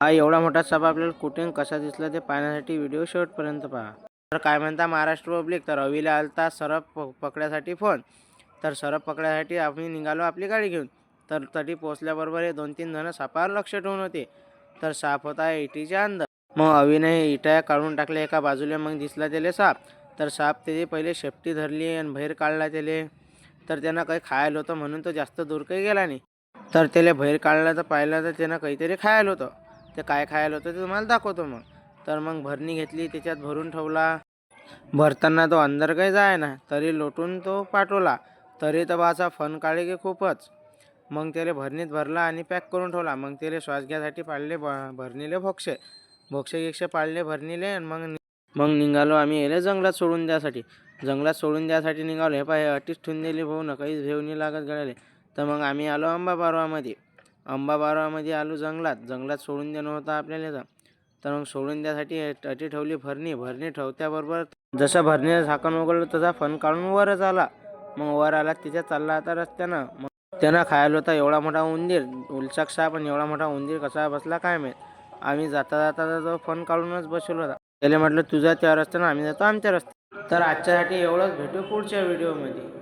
हा एवढा मोठा साप आपल्याला कुठे कसा दिसला ते पाहण्यासाठी व्हिडिओ शेवटपर्यंत पहा. तर काय म्हणता महाराष्ट्र पब्लिक, तर रवीला आलता सरप पकड्यासाठी फोन. तर सरप पकड्यासाठी आम्ही निघालो आपली गाडी घेऊन. तर तटी पोहोचल्याबरोबर हे 2-3 जण सापावर लक्ष ठेवून होते. तर साप होता इटीच्या अंदर. मग अविने इटा काढून टाकल्या एका बाजूला. मग दिसला त्याला साप. तर साप त्याची पहिले शेपटी धरली आणि बाहेर काढला त्याला. तर त्यांना काही खायला होतं म्हणून तो जास्त दूर काही गेला नाही. तर त्याला बाहेर काढला तर पाहिलं तर त्यानं काहीतरी खायला होतं. ते काय खायला होतं ते तुम्हाला दाखवतो मग. तर मग भरणी घेतली, त्याच्यात भरून ठेवला. भरताना तो अंदर काही जाय ना, तरी लोटून तो पाठवला. तरी तर बाचा फन काढे की खूपच. मग त्याला भरणीत भरला आणि पॅक करून ठेवला. मग त्याला श्वास घ्यासाठी पाडले भरणीले भोक्षे गिक्षे पाडले भरणीले. आणि मग निघालो आम्ही याला जंगलात सोडून द्यासाठी. निघालो. हे पाय अटीच ठेवून दिली भाऊ ना, काहीच भेव नाही लागत गळाले. तर मग आम्ही आलो अंबाबारोवामध्ये आलो जंगलात सोडून देणं होतं आपल्याला. तर मग सोडून द्यासाठी अटी ठेवली भरणी ठेवत्याबरोबर जसं भरणीचं झाकण उघडलं तसा फन काढून वरच आला. मग वर आला तिच्या चालला आता रस्त्यानं. मग त्यानं खायला होता एवढा मोठा उंदीर, उलचक साप. आणि एवढा मोठा उंदीर कसा बसला काय माहीत. आम्ही जाता तो फन काढूनच बसलो होता. त्याला म्हटलं तुझा त्या रस्त्यानं, आम्ही जातो आमच्या रस्त्यानं. तर आजच्यासाठी एवढंच, भेटू पुढच्या व्हिडिओमध्ये.